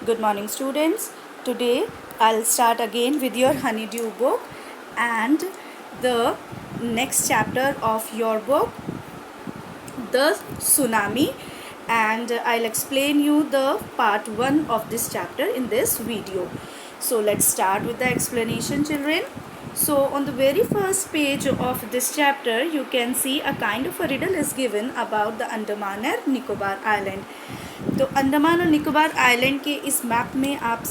Good morning, students. Today I'll start again with your honeydew book and the next chapter of your book, the tsunami, and I'll explain you the part 1 of this chapter in this video. So let's start with the explanation, children. So on the very first page of this chapter, you can see a kind of a riddle is given about the Andaman and Nicobar Island. तो अंडमान और Nicobar island के इस map में आप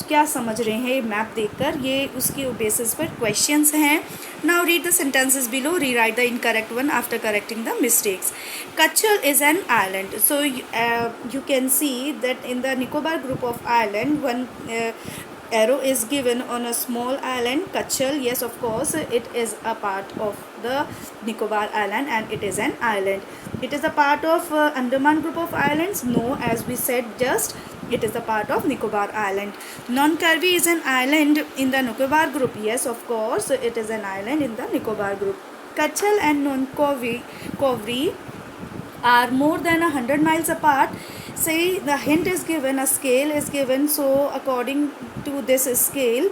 क्या समझ रहे हैं ये मैप देखकर, ये उसके बेसिस पर क्वेश्चंस हैं. Now read the sentences below, rewrite the incorrect one after correcting the mistakes. Katchal is an island. So you can see that in the Nicobar group of island, one arrow is given on a small island, Kachal. Yes, of course, it is a part of the Nicobar island and it is an island. It is a part of Andaman group of islands. No, as we said just, it is a part of Nicobar island. Non-Karvi is an island in the Nicobar group. Yes, of course, it is an island in the Nicobar group. Kachal and Non-Kovri are more than 100 miles apart. Say the hint is given, a scale is given, so according to this scale,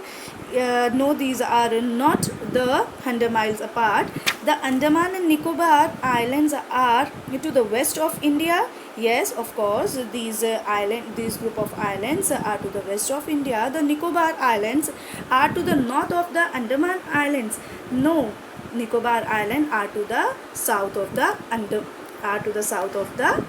no, these are not the 100 miles apart. The Andaman and Nicobar islands are to the west of India. Yes, of course, these group of islands are to the west of India. The Nicobar islands are to the north of the Andaman islands. No, Nicobar island are to the south of the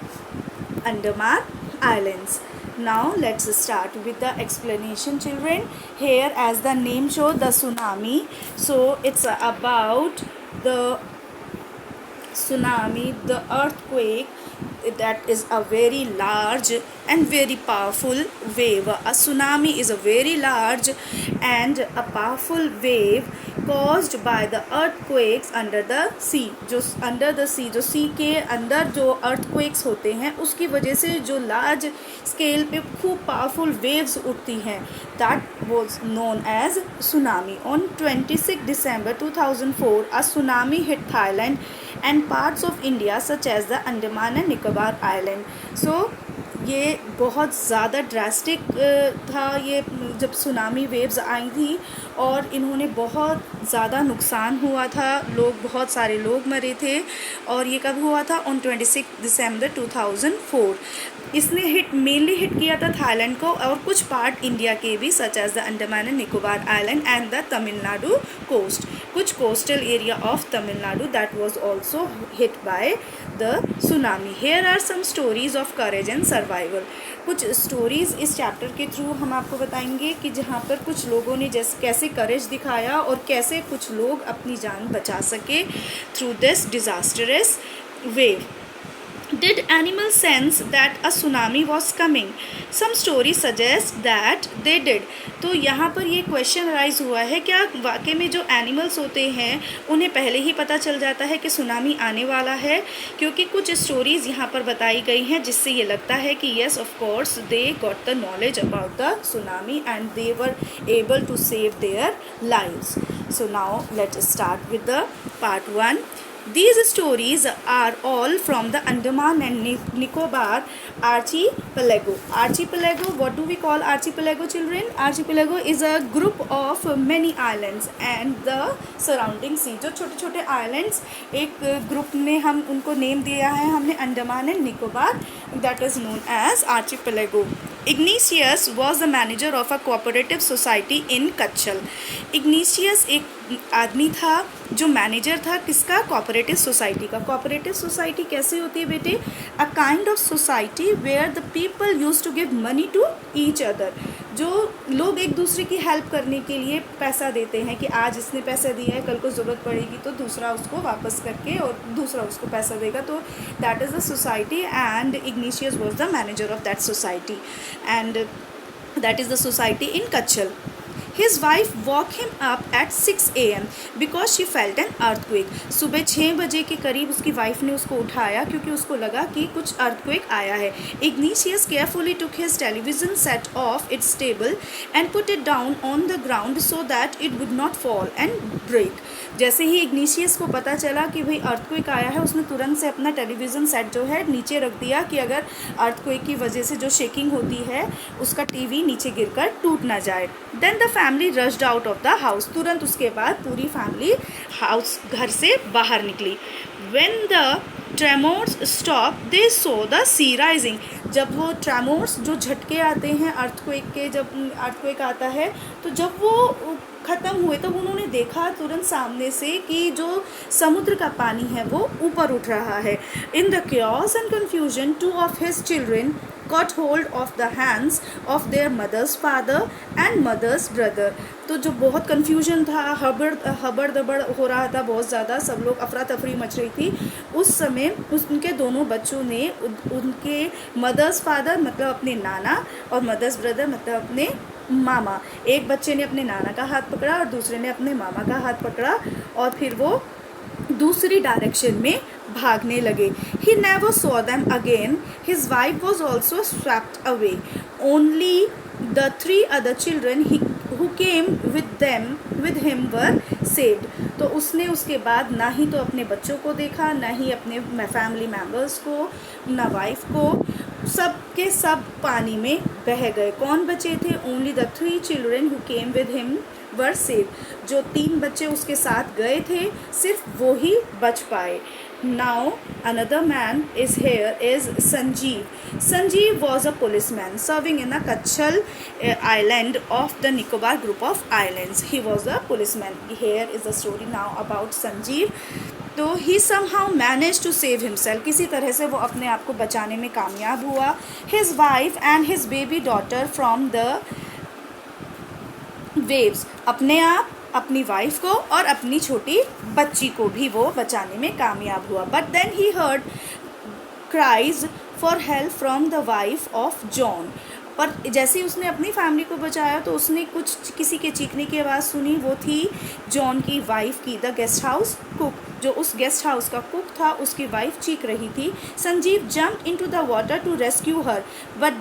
Andaman islands. Now let's start with the explanation, children. Here, as the name shows, the tsunami. So it's about the tsunami, the earthquake that is a very large and very powerful wave. A tsunami is a very large and a powerful wave caused by the earthquakes under the sea. जो under the sea, जो sea के अंदर जो earthquakes होते हैं उसकी वजह से जो large scale पे खूब powerful waves उठती हैं, that was known as tsunami. On 26 December 2004, a tsunami hit Thailand and parts of India such as the Andaman and Nicobar Island. So ये बहुत ज़्यादा ड्रास्टिक था ये जब सुनामी वेव्स आई थी और इन्होंने बहुत ज़्यादा नुकसान हुआ था, बहुत सारे लोग मरे थे. और ये कब हुआ था? ऑन 26 दिसंबर 2004. इसने मेनली हिट किया था थाईलैंड को और कुछ पार्ट इंडिया के भी, such as the Andaman and Nicobar island and the Tamil Nadu coast. कुछ coastal area of Tamil Nadu that was also hit by the tsunami. Here are some stories of courage and survival. कुछ stories इस चैप्टर के through हम आपको बताएंगे कि जहाँ पर कुछ लोगों ने कैसे करेज दिखाया और कैसे कुछ लोग अपनी जान बचा सके through this disastrous wave. Did animals sense that a tsunami was coming? Some stories suggest that they did. तो यहाँ पर ये क्वेश्चन राइज हुआ है, क्या वाकई में जो एनिमल्स होते हैं उन्हें पहले ही पता चल जाता है कि सुनामी आने वाला है? क्योंकि कुछ स्टोरीज़ यहाँ पर बताई गई हैं जिससे ये लगता है कि yes of course they got the knowledge about the tsunami and they were able to save their lives. So now let's start with the part 1. These stories are all from the Andaman and Nicobar archipelago. Archipelago, what do we call archipelago, children? Archipelago is a group of many islands and the surrounding sea. जो छोटे छोटे islands एक group में हम उनको name दिया है हमने Andaman and Nicobar, that is known as archipelago. Ignatius was the manager of a cooperative society in Kachal. Ignatius एक आदमी था जो मैनेजर था किसका? कोऑपरेटिव सोसाइटी का. कोऑपरेटिव सोसाइटी कैसे होती है बेटे? A kind of society where the people use to give money to each other. जो लोग एक दूसरे की हेल्प करने के लिए पैसा देते हैं कि आज इसने पैसा दिया है, कल को ज़रूरत पड़ेगी तो दूसरा उसको वापस करके और दूसरा उसको पैसा देगा. तो that is the society and Ignatius was the manager of that society and that is the society in Katchal. His wife woke him up at 6 a.m. because she felt an earthquake. सुबह 6 बजे के करीब उसकी वाइफ ने उसको उठाया क्योंकि उसको लगा कि कुछ earthquake आया है. Ignatius carefully took his television set off its table and put it down on the ground so that it would not fall and break. जैसे ही इग्निशियस को पता चला कि भाई अर्थक्वेक आया है, उसने तुरंत से अपना टेलीविज़न सेट जो है नीचे रख दिया कि अगर अर्थक्वेक की वजह से जो शेकिंग होती है उसका टीवी नीचे गिरकर टूट ना जाए. Then the family rushed out of the house. तुरंत उसके बाद पूरी फैमिली घर से बाहर निकली. When the tremors stop they saw the sea rising. जब वो ट्रेमोर्स जो झटके आते हैं अर्थक्वेक के, जब अर्थक्वेक आता है तो जब वो ख़त्म हुए तब उन्होंने देखा तुरंत सामने से कि जो समुद्र का पानी है वो ऊपर उठ रहा है. In the chaos and confusion 2 of his children caught hold of the hands of their mother's father and mother's brother. तो जो बहुत कन्फ्यूजन था, हबड़ दबड़ हो रहा था बहुत ज़्यादा, सब लोग अफरा तफरी मच रही थी. उस समय उनके दोनों बच्चों ने उनके मदर्स फादर मतलब अपने नाना और मदर्स ब्रदर मतलब अपने मामा, एक बच्चे ने अपने नाना का हाथ पकड़ा और दूसरे ने अपने मामा का हाथ पकड़ा और फिर वो दूसरी डायरेक्शन में भागने लगे. He never saw them again. His wife was also swept away. Only the 3 other children who came with him were saved. तो उसने उसके बाद ना ही तो अपने बच्चों को देखा, ना ही अपने फैमिली मेम्बर्स को, ना वाइफ को, सब के सब पानी में बह गए. कौन बचे थे? Only the 3 children who came with him were saved. जो 3 बच्चे उसके साथ गए थे सिर्फ वो ही बच पाए. Now another man is here is Sanjeev. Sanjeev was a policeman serving in a Kachal island of the Nicobar group of islands. He was a policeman. Here is the story now about Sanjeev. तो he somehow managed to save himself. किसी तरह से वो अपने आप को बचाने में कामयाब हुआ. His wife and his baby daughter from the waves. अपने आप, अपनी वाइफ को और अपनी छोटी बच्ची को भी वो बचाने में कामयाब हुआ. But then he heard cries for help from the wife of John. पर जैसे ही उसने अपनी फैमिली को बचाया तो उसने कुछ किसी के चीखने की आवाज़ सुनी. वो थी जॉन की वाइफ की, द गेस्ट हाउस कुक. जो उस गेस्ट हाउस का कुक था उसकी वाइफ चीख रही थी. Sanjeev jumped into the water to rescue her but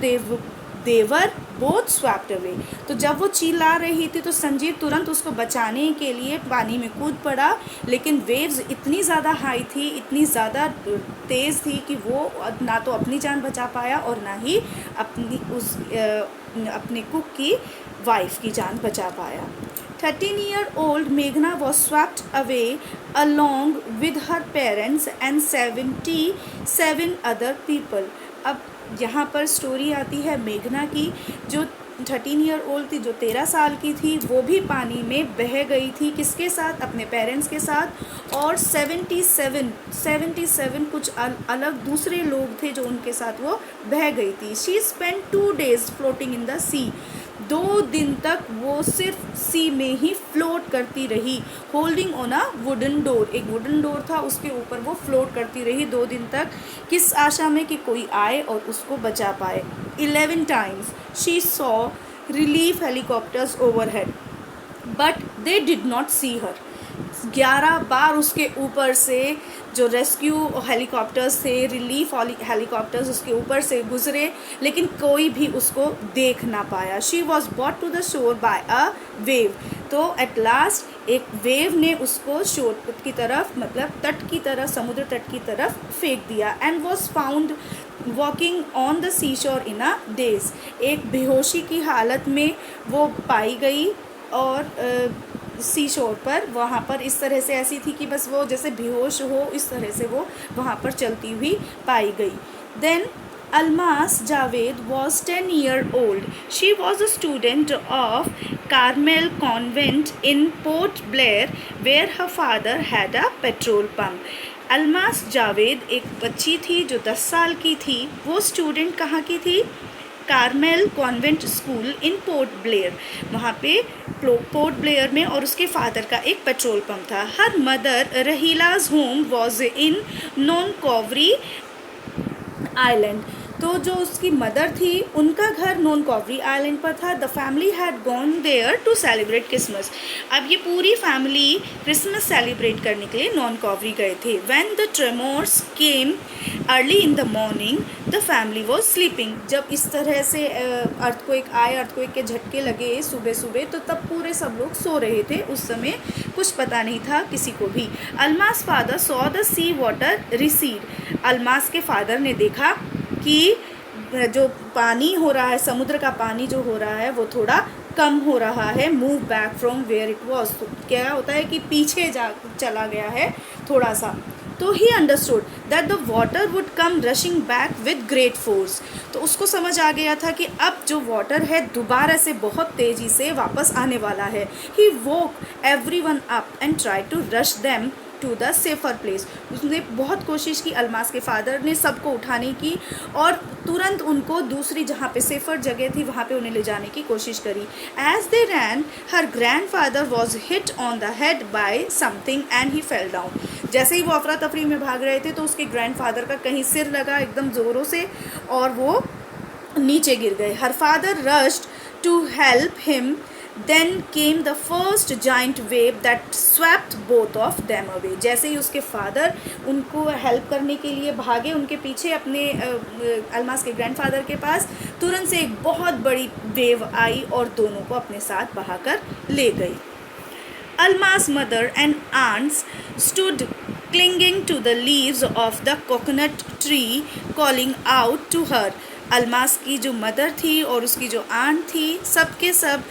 they were both swept away. तो जब वो चिल्ला रही थी तो संजीव तुरंत उसको बचाने के लिए पानी में कूद पड़ा, लेकिन वेव्स इतनी ज़्यादा हाई थी, इतनी ज़्यादा तेज़ थी कि वो ना तो अपनी जान बचा पाया और ना ही अपने कुक की वाइफ की जान बचा पाया. 13-year-old Meghna was swept away along with her parents and 77 other people. अब यहाँ पर स्टोरी आती है मेघना की, जो 13 ईयर ओल्ड थी, जो 13 साल की थी. वो भी पानी में बह गई थी. किसके साथ? अपने पेरेंट्स के साथ. और 77 कुछ अलग दूसरे लोग थे जो उनके साथ वो बह गई थी. She spend 2 days floating in the sea. 2 दिन तक वो सिर्फ सी में ही फ्लोट करती रही. Holding on a wooden door. एक वुडन डोर था, उसके ऊपर वो फ्लोट करती रही 2 दिन तक. किस आशा में कि कोई आए और उसको बचा पाए. 11 times she saw relief helicopters overhead but they did not see her. 11 बार उसके ऊपर से जो रेस्क्यू हेलीकॉप्टर्स थे, रिलीफ हेलीकॉप्टर्स उसके ऊपर से गुजरे, लेकिन कोई भी उसको देख ना पाया. She was brought to the shore by a wave. तो एट लास्ट एक वेव ने उसको शोर की तरफ, मतलब तट की तरफ, समुद्र तट की तरफ फेंक दिया. And was found walking on the sea shore in a days. एक बेहोशी की हालत में वो पाई गई और सी शोर पर, वहाँ पर इस तरह से ऐसी थी कि बस वो जैसे बेहोश हो, इस तरह से वो वहाँ पर चलती हुई पाई गई. Then Almas Javed was 10 years old. She was a student of Carmel Convent in Port Blair where her father had a petrol pump. Almas Javed एक बच्ची थी जो 10 साल की थी. वो स्टूडेंट कहाँ की थी? कार्मेल कॉन्वेंट स्कूल इन पोर्ट ब्लेयर. वहाँ पे पोर्ट ब्लेयर में, और उसके फादर का एक पेट्रोल पंप था. Her mother Rahila's home was in Nancowry island. तो जो उसकी मदर थी उनका घर नॉन कॉवरी आइलैंड पर था. The family had gone there to celebrate Christmas. अब ये पूरी फैमिली क्रिसमस सेलिब्रेट करने के लिए नॉन कॉवरी गए थे. When the tremors came early in the morning the family was sleeping. जब इस तरह से अर्थक्वेक आए, अर्थक्वेक के झटके लगे सुबह सुबह, तो तब पूरे सब लोग सो रहे थे. उस समय कुछ पता नहीं था किसी को भी. Almas father saw the sea water recede. Almas के फादर ने देखा कि जो पानी हो रहा है, समुद्र का पानी जो हो रहा है वो थोड़ा कम हो रहा है. Move back from where it was. तो क्या होता है कि पीछे चला गया है थोड़ा सा. तो he understood that the water would come rushing back with great force. तो उसको समझ आ गया था कि अब जो वाटर है दोबारा से बहुत तेज़ी से वापस आने वाला है. He woke everyone up and try to rush them to the safer place. उसने बहुत कोशिश की, अल्मास के फादर ने सबको उठाने की और तुरंत उनको दूसरी जहाँ पे सेफ़र जगह थी वहाँ पे उन्हें ले जाने की कोशिश करी. As they ran her grandfather was hit on the head by something and he fell down. जैसे ही वो अफरा तफरी में भाग रहे थे तो उसके ग्रैंड फादर का कहीं सिर लगा एकदम ज़ोरों से और वो नीचे गिर गए. Her father rushed to help him. Then came the first giant wave that swept both of them away. जैसे ही उसके फादर उनको हेल्प करने के लिए भागे उनके पीछे अपने अल्मास के ग्रैंडफादर के पास, तुरंत से एक बहुत बड़ी वेव आई और दोनों को अपने साथ बहाकर ले गई. Alma's mother and aunts stood clinging to the leaves of the coconut tree, calling out to her. Almas की जो मदर थी और उसकी जो आंट थी, सब के सब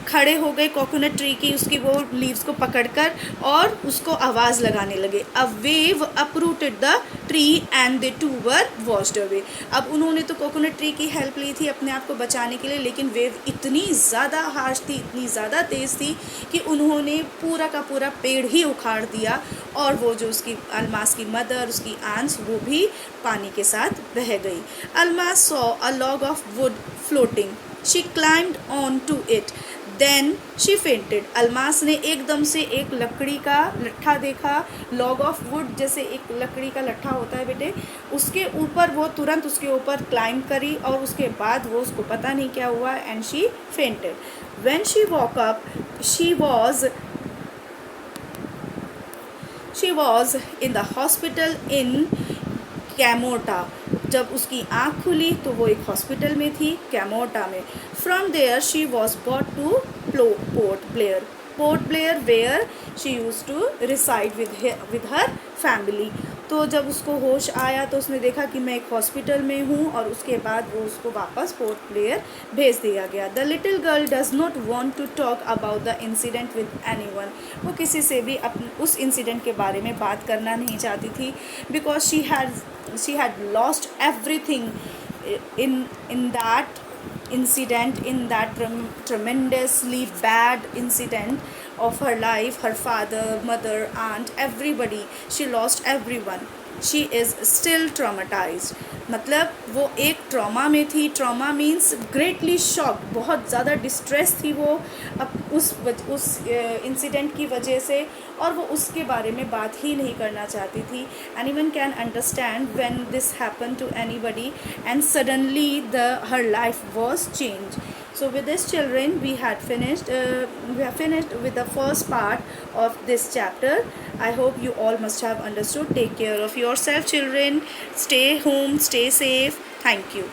खड़े हो गए कोकोनट ट्री की उसकी वो लीव्स को पकड़कर और उसको आवाज़ लगाने लगे. A wave uprooted the tree and they two were washed away. अब उन्होंने तो कोकोनट ट्री की हेल्प ली थी अपने आप को बचाने के लिए, लेकिन वेव इतनी ज़्यादा हार्श थी, इतनी ज़्यादा तेज़ थी कि उन्होंने पूरा का पूरा पेड़ ही उखाड़ दिया और वो जो उसकी अल्मास की मदर, उसकी आंट्स, वो भी पानी के साथ बह गई. Almas saw a log of wood floating. She climbed on to it. Then she fainted. Almas ने एकदम से एक लकड़ी का लट्ठा देखा. लॉग ऑफ वुड जैसे एक लकड़ी का लट्ठा होता है बेटे, उसके ऊपर वो तुरंत उसके ऊपर क्लाइंब करी और उसके बाद वो उसको पता नहीं क्या हुआ and she fainted. When she woke up, she was in the hospital in कैमोटा. जब उसकी आँख खुली तो वो एक हॉस्पिटल में थी, कैमोटा में. From there she was brought to Port Blair where she use to reside with her family. तो जब उसको होश आया तो उसने देखा कि मैं एक हॉस्पिटल में हूँ और उसके बाद वो उसको वापस पोर्ट ब्लेयर भेज दिया गया. The little girl does not want to talk about the incident with anyone. वो किसी से भी उस इंसिडेंट के बारे में बात करना नहीं चाहती थी, because she had lost everything in that incident, in that tremendously bad incident of her life. Her father, mother, aunt, everybody, she lost everyone. She is still traumatized. मतलब वो एक ट्रॉमा में थी. ट्रॉमा मीन्स ग्रेटली शॉक, बहुत ज़्यादा distress थी वो अब उस इंसिडेंट की वजह से, और वो उसके बारे में बात ही नहीं करना चाहती थी. Anyone can understand when this happen to anybody and suddenly her life was changed. So with this children we have finished with the first part of this chapter. I hope you all must have understood. Take care of yourself children. Stay home, stay safe. Thank you.